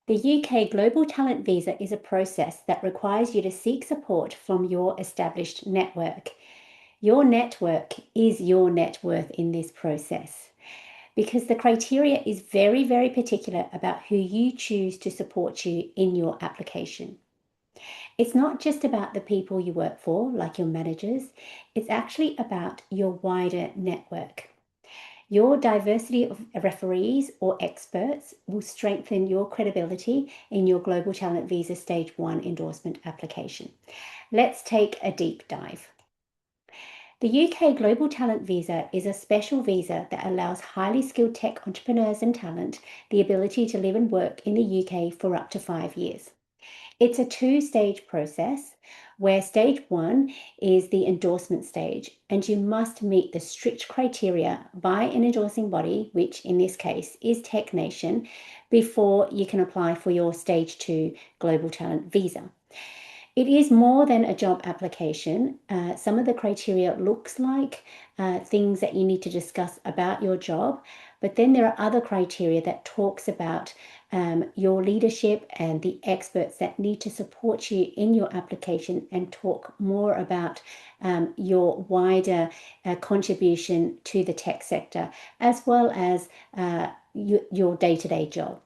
The UK Global Talent Visa is a process that requires you to seek support from your established network. Your network is your net worth in this process because the criteria is very, very particular about who you choose to support you in your application. It's not just about the people you work for, like your managers, it's actually about your wider network. Your diversity of referees or experts will strengthen your credibility in your Global Talent Visa Stage 1 endorsement application. Let's take a deep dive. The UK Global Talent Visa is a special visa that allows highly skilled tech entrepreneurs and talent the ability to live and work in the UK for up to 5 years. It's a two-stage process where stage 1 is the endorsement stage, and you must meet the strict criteria by an endorsing body, which in this case is Tech Nation, before you can apply for your stage 2 Global Talent Visa. It is more than a job application. Some of the criteria looks like things that you need to discuss about your job, but then there are other criteria that talks about your leadership and the experts that need to support you in your application and talk more about your wider contribution to the tech sector, as well as your day-to-day job.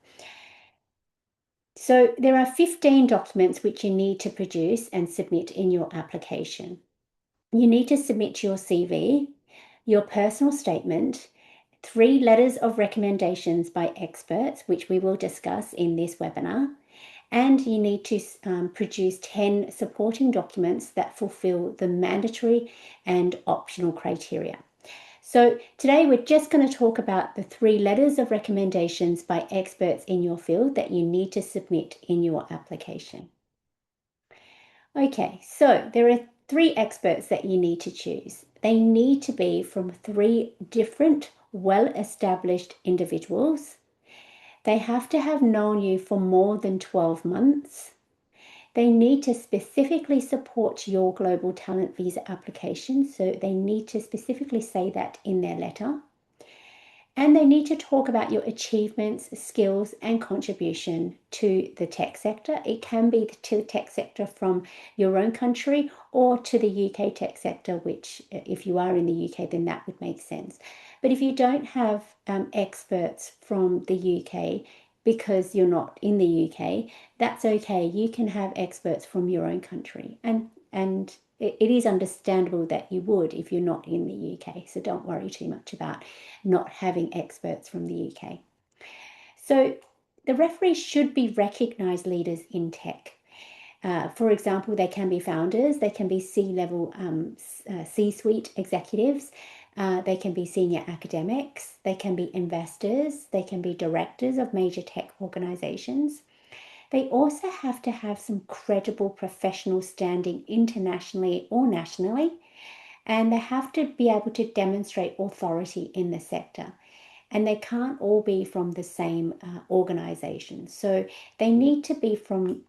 So there are 15 documents which you need to produce and submit in your application. You need to submit your CV, your personal statement, 3 letters of recommendations by experts, which we will discuss in this webinar, and you need to produce 10 supporting documents that fulfill the mandatory and optional criteria. So today we're just going to talk about the 3 letters of recommendations by experts in your field that you need to submit in your application. Okay, so there are 3 experts that you need to choose. They need to be from 3 different well-established individuals. They have to have known you for more than 12 months. They need to specifically support your Global Talent Visa application, so they need to specifically say that in their letter. And they need to talk about your achievements, skills, and contribution to the tech sector. It can be to the tech sector from your own country or to the UK tech sector, which if you are in the UK, then that would make sense. But if you don't have experts from the UK, because you're not in the UK, that's okay. You can have experts from your own country. And it is understandable that you would if you're not in the UK. So don't worry too much about not having experts from the UK. So the referees should be recognised leaders in tech. For example, they can be founders, they can be C-level, C-suite executives, they can be senior academics, they can be investors, they can be directors of major tech organisations. They also have to have some credible professional standing internationally or nationally, and they have to be able to demonstrate authority in the sector. And they can't all be from the same organisation. So they need to be from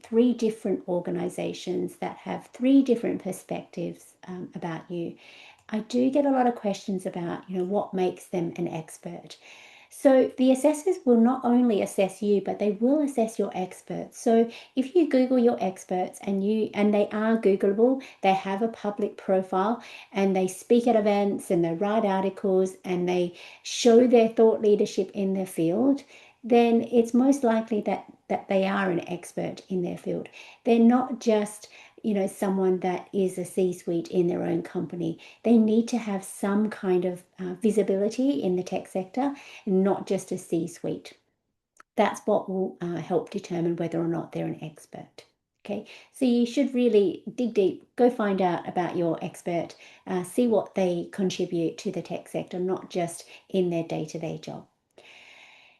3 different organisations that have 3 different perspectives about you. I do get a lot of questions about, what makes them an expert. So the assessors will not only assess you, but they will assess your experts. So if you Google your experts and they are Googleable, they have a public profile and they speak at events and they write articles and they show their thought leadership in their field, then it's most likely that they are an expert in their field. They're not just someone that is a C-suite in their own company. They need to have some kind of visibility in the tech sector, not just a C-suite. That's what will help determine whether or not they're an expert. Okay, so you should really dig deep, go find out about your expert, see what they contribute to the tech sector, not just in their day-to-day job.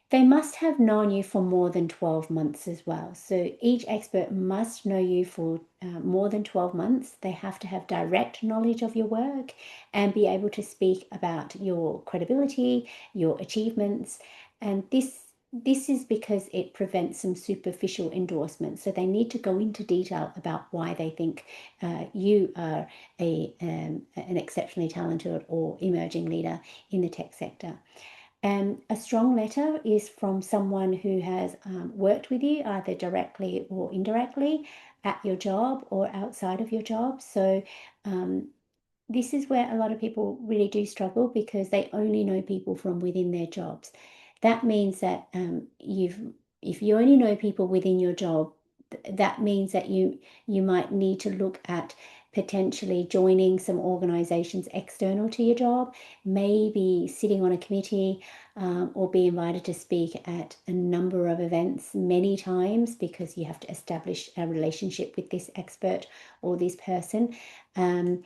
They must have known you for more than 12 months as well. So each expert must know you for more than 12 months. They have to have direct knowledge of your work and be able to speak about your credibility, your achievements. And this is because it prevents some superficial endorsements. So they need to go into detail about why they think you are an exceptionally talented or emerging leader in the tech sector. A strong letter is from someone who has worked with you either directly or indirectly at your job or outside of your job. So this is where a lot of people really do struggle because they only know people from within their jobs. That means that if you only know people within your job, that means that you might need to look at potentially joining some organizations external to your job, maybe sitting on a committee, or be invited to speak at a number of events many times because you have to establish a relationship with this expert or this person. And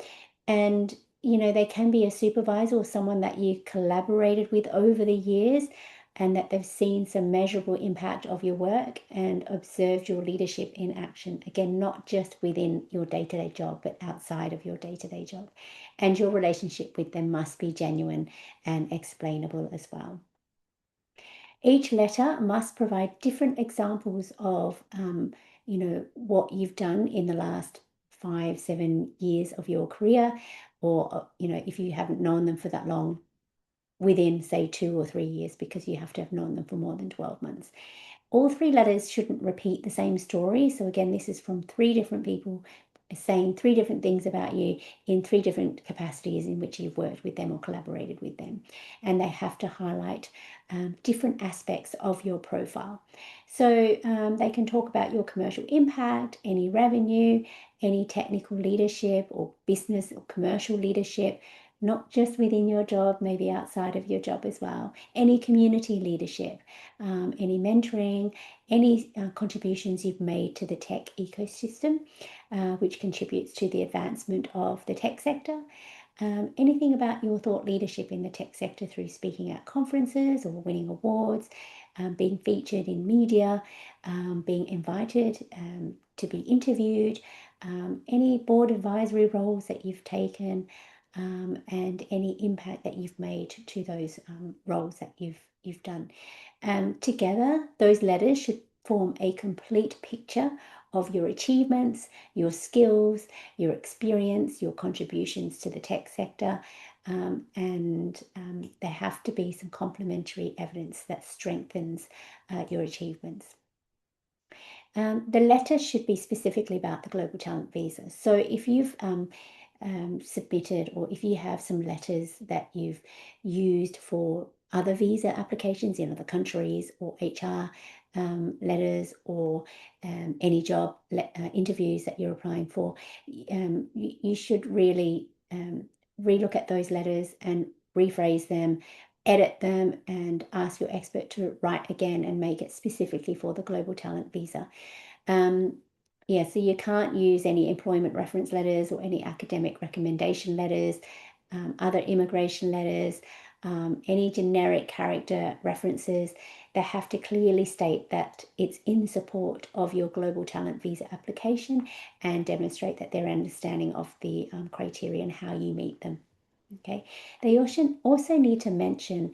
they can be a supervisor or someone that you collaborated with over the years, and that they've seen some measurable impact of your work and observed your leadership in action. Again, not just within your day-to-day job, but outside of your day-to-day job. And your relationship with them must be genuine and explainable as well. Each letter must provide different examples of, what you've done in the last 5-7 years of your career, or, if you haven't known them for that long, within, say, 2 or 3 years, because you have to have known them for more than 12 months. All three letters shouldn't repeat the same story. So again, this is from three different people saying three different things about you in three different capacities in which you've worked with them or collaborated with them. And they have to highlight different aspects of your profile. So they can talk about your commercial impact, any revenue, any technical leadership or business or commercial leadership, not just within your job, maybe outside of your job as well. Any community leadership, any mentoring, any contributions you've made to the tech ecosystem, which contributes to the advancement of the tech sector. Anything about your thought leadership in the tech sector through speaking at conferences or winning awards, being featured in media, being invited to be interviewed, any board advisory roles that you've taken, and any impact that you've made to those roles that you've done. Together, those letters should form a complete picture of your achievements, your skills, your experience, your contributions to the tech sector, and there have to be some complementary evidence that strengthens your achievements. The letter should be specifically about the Global Talent Visa. So if you've submitted, or if you have some letters that you've used for other visa applications in other countries, or HR letters, or any job interviews that you're applying for, you should really relook at those letters and rephrase them, edit them, and ask your expert to write again and make it specifically for the Global Talent Visa. So you can't use any employment reference letters or any academic recommendation letters, other immigration letters, any generic character references. They have to clearly state that it's in support of your Global Talent Visa application and demonstrate that their understanding of the criteria and how you meet them. Okay, they also need to mention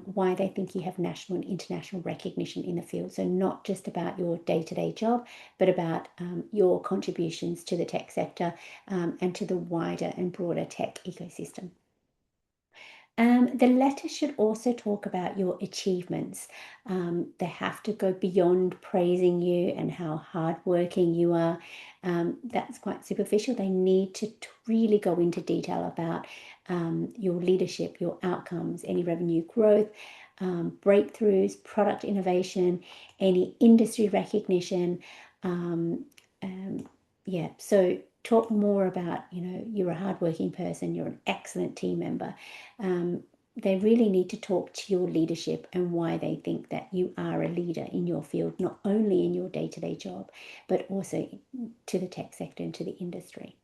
why they think you have national and international recognition in the field. So not just about your day-to-day job, but about your contributions to the tech sector and to the wider and broader tech ecosystem. The letter should also talk about your achievements. They have to go beyond praising you and how hardworking you are. That's quite superficial. They need to really go into detail about your leadership, your outcomes, any revenue growth, breakthroughs, product innovation, any industry recognition. So talk more about, you're a hardworking person, you're an excellent team member. They really need to talk to your leadership and why they think that you are a leader in your field, not only in your day-to-day job, but also to the tech sector and to the industry.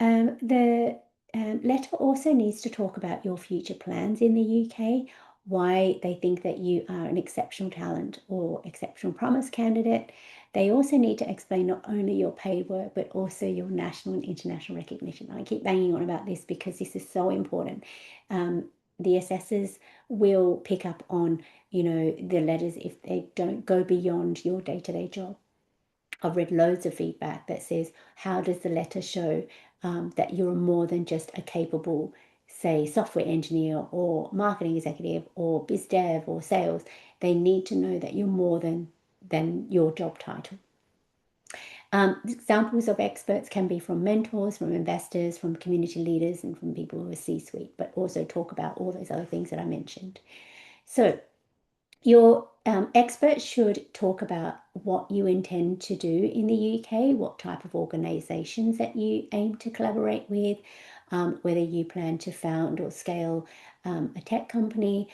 The letter also needs to talk about your future plans in the UK, why they think that you are an exceptional talent or exceptional promise candidate. They also need to explain not only your paid work, but also your national and international recognition. I keep banging on about this because this is so important. The assessors will pick up on, the letters if they don't go beyond your day-to-day job. I've read loads of feedback that says, how does the letter show that you're more than just a capable say, software engineer or marketing executive or biz dev or sales, they need to know that you're more than your job title. Examples of experts can be from mentors, from investors, from community leaders, and from people who are C-suite, but also talk about all those other things that I mentioned. So your expert should talk about what you intend to do in the UK, what type of organisations that you aim to collaborate with, whether you plan to found or scale a tech company,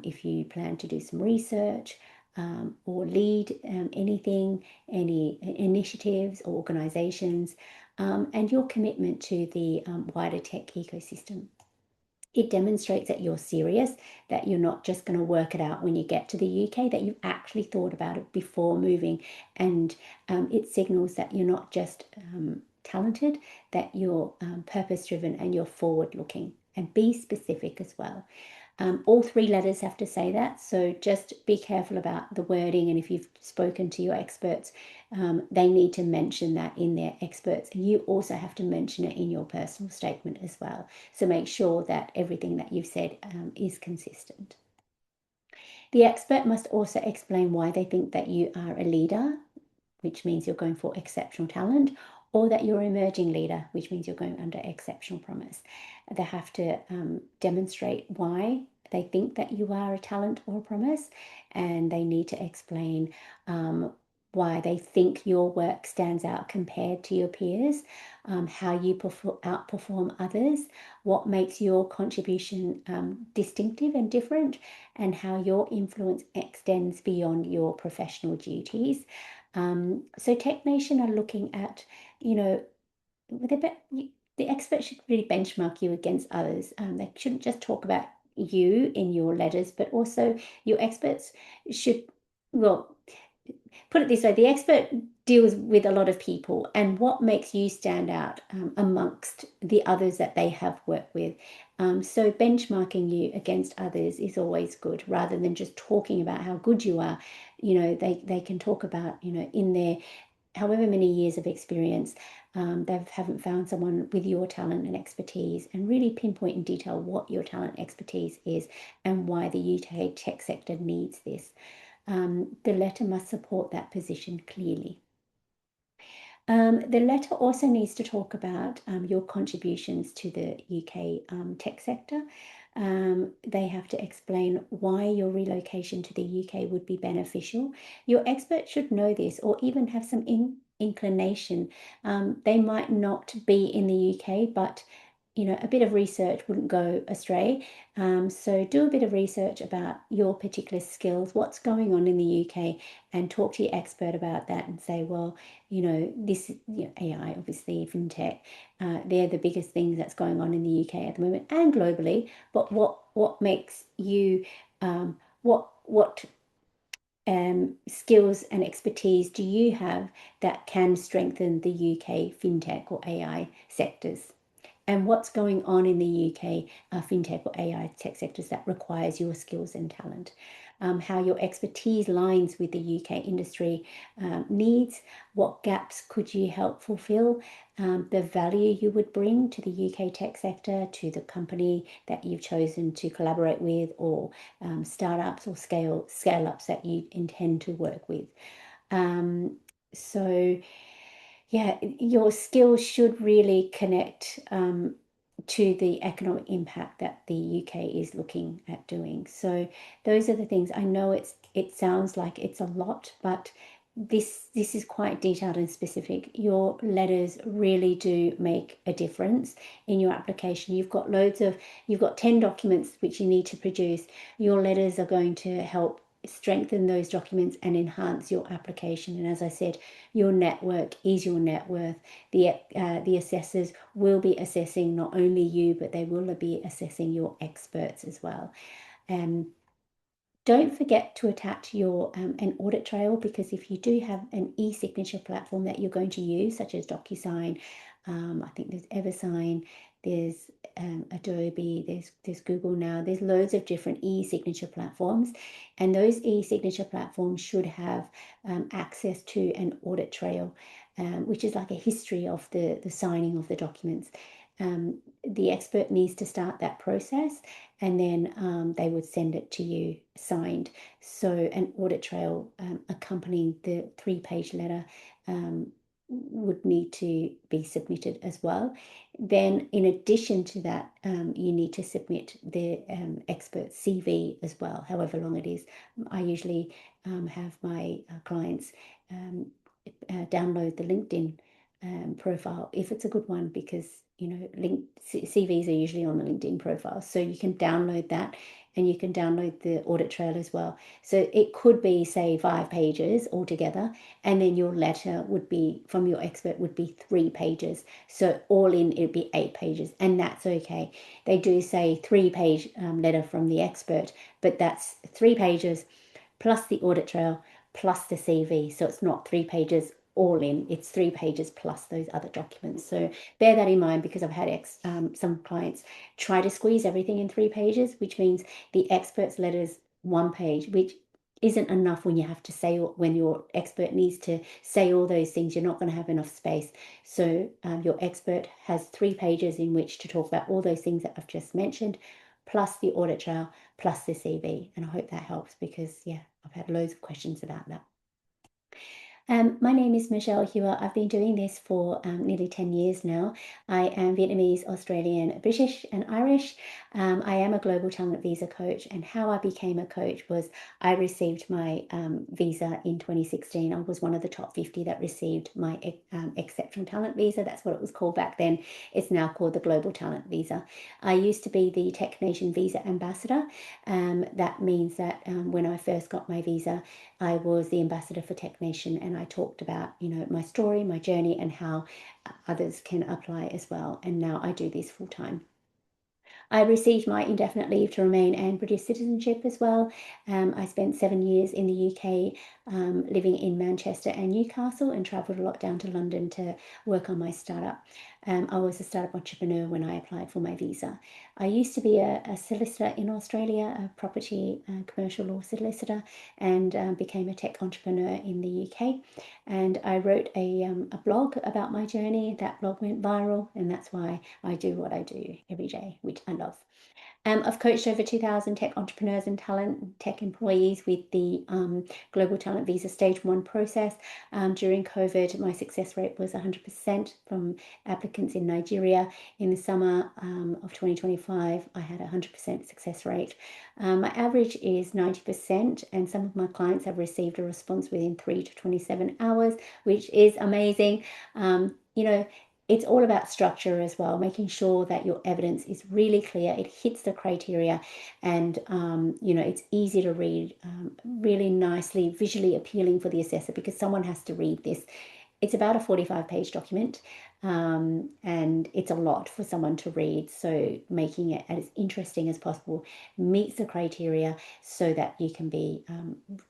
if you plan to do some research, or lead anything, any initiatives or organisations, and your commitment to the wider tech ecosystem. It demonstrates that you're serious, that you're not just going to work it out when you get to the UK, that you've actually thought about it before moving, and it signals that you're not just talented, that you're purpose-driven and you're forward-looking. And be specific as well. All three letters have to say that, so just be careful about the wording, and if you've spoken to your experts, they need to mention that in their experts, and you also have to mention it in your personal statement as well. So make sure that everything that you've said is consistent. The expert must also explain why they think that you are a leader, which means you're going for exceptional talent, or that you're an emerging leader, which means you're going under exceptional promise. They have to demonstrate why they think that you are a talent or a promise, and they need to explain why they think your work stands out compared to your peers, how you outperform others, what makes your contribution distinctive and different, and how your influence extends beyond your professional duties. So Tech Nation are looking at, the expert should really benchmark you against others. They shouldn't just talk about you in your letters, but also your experts should, well, put it this way, the expert deals with a lot of people, and what makes you stand out amongst the others that they have worked with. So benchmarking you against others is always good, rather than just talking about how good you are. They can talk about, in their however many years of experience, they haven't found someone with your talent and expertise, and really pinpoint in detail what your talent expertise is and why the UK tech sector needs this. The letter must support that position clearly. The letter also needs to talk about your contributions to the UK tech sector. They have to explain why your relocation to the UK would be beneficial. Your expert should know this, or even have some inclination. They might not be in the UK, but a bit of research wouldn't go astray. So do a bit of research about your particular skills, what's going on in the UK, and talk to your expert about that and say, well, this, AI, obviously, fintech, they're the biggest things that's going on in the UK at the moment and globally. But what makes you, what skills and expertise do you have that can strengthen the UK fintech or AI sectors? And what's going on in the UK fintech or AI tech sectors that requires your skills and talent. How your expertise lines with the UK industry needs, what gaps could you help fulfill, the value you would bring to the UK tech sector, to the company that you've chosen to collaborate with, or startups or scale-ups that you intend to work with. So yeah, your skills should really connect to the economic impact that the UK is looking at doing. So those are the things. I know it sounds like it's a lot, but this is quite detailed and specific. Your letters really do make a difference in your application. You've got 10 documents which you need to produce. Your letters are going to help strengthen those documents and enhance your application. And as I said, your network is your net worth. The assessors will be assessing not only you, but they will be assessing your experts as well. Don't forget to attach your an audit trail, because if you do have an e-signature platform that you're going to use, such as DocuSign, I think there's EverSign, there's Adobe, there's Google now, there's loads of different e-signature platforms, and those e-signature platforms should have access to an audit trail, which is like a history of the signing of the documents. the expert needs to start that process, and then they would send it to you signed. So an audit trail accompanying the 3-page letter would need to be submitted as well. Then in addition to that, you need to submit the expert CV as well, however long it is. I usually have my clients download the LinkedIn profile if it's a good one, because CVs are usually on the LinkedIn profile, so you can download that, and you can download the audit trail as well. So it could be, say, 5 pages altogether, and then your letter would be from your expert would be 3 pages. So all in, it'd be 8 pages, and that's okay. They do say 3-page letter from the expert, but that's 3 pages plus the audit trail plus the CV. So it's not 3 pages all in, it's 3 pages plus those other documents. So bear that in mind, because I've had some clients try to squeeze everything in 3 pages, which means the expert's letter's 1 page, which isn't enough when you have to say, when your expert needs to say all those things, you're not going to have enough space. So your expert has 3 pages in which to talk about all those things that I've just mentioned, plus the audit trail, plus the CV. And I hope that helps, because yeah, I've had loads of questions about that. My name is Michelle Hewer. I've been doing this for nearly 10 years now. I am Vietnamese, Australian, British, and Irish. I am a global talent visa coach, and how I became a coach was I received my visa in 2016. I was one of the top 50 that received my exceptional talent visa. That's what it was called back then. It's now called the global talent visa. I used to be the Tech Nation visa ambassador. That means that when I first got my visa, I was the ambassador for Tech Nation, and I talked about, my story, my journey, and how others can apply as well. And now I do this full time. I received my indefinite leave to remain and British citizenship as well. I spent 7 years in the UK, living in Manchester and Newcastle, and travelled a lot down to London to work on my startup. I was a startup entrepreneur when I applied for my visa. I used to be a solicitor in Australia, a property commercial law solicitor, and became a tech entrepreneur in the UK. And I wrote a blog about my journey. That blog went viral, and that's why I do what I do every day, which I love. I've coached over 2,000 tech entrepreneurs and talent tech employees with the Global Talent Visa Stage 1 process. During COVID, my success rate was 100% from applicants in Nigeria. In the summer of 2025, I had a 100% success rate. My average is 90%, and some of my clients have received a response within 3 to 27 hours, which is amazing. It's all about structure as well, making sure that your evidence is really clear, it hits the criteria, and it's easy to read, really nicely, visually appealing for the assessor, because someone has to read this. It's about a 45-page document, and it's a lot for someone to read. So making it as interesting as possible meets the criteria, so that you can be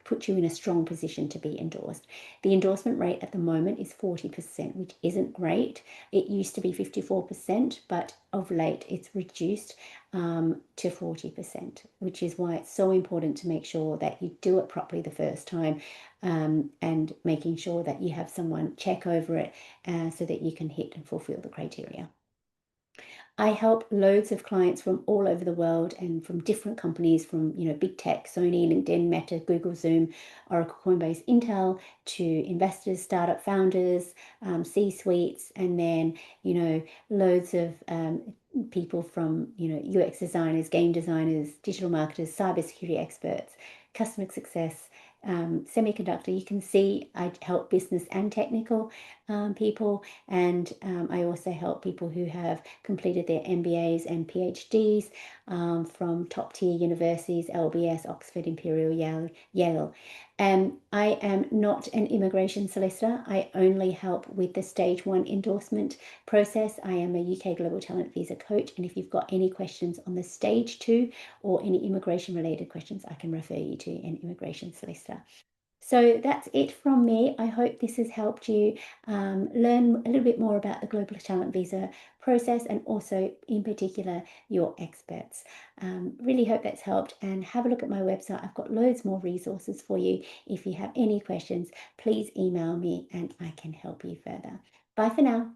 put you in a strong position to be endorsed. The endorsement rate at the moment is 40%, which isn't great. It used to be 54%, but of late it's reduced to 40%, which is why it's so important to make sure that you do it properly the first time, and making sure that you have someone check over it so that you can hit and fulfill the criteria. I help loads of clients from all over the world, and from different companies, from big tech, Sony, LinkedIn, Meta, Google, Zoom, Oracle, Coinbase, Intel, to investors, startup founders, C-suites, and then loads of people from UX designers, game designers, digital marketers, cybersecurity experts, customer success, semiconductor. You can see I help business and technical people, and I also help people who have completed their MBAs and PhDs from top tier universities, LBS, Oxford, Imperial, Yale. I am not an immigration solicitor. I only help with the stage 1 endorsement process. I am a UK Global Talent Visa coach, and if you've got any questions on the stage 2 or any immigration related questions, I can refer you to an immigration solicitor. So that's it from me. I hope this has helped you learn a little bit more about the Global Talent Visa process, and also in particular your experts. Really hope that's helped, and have a look at my website. I've got loads more resources for you. If you have any questions, please email me and I can help you further. Bye for now.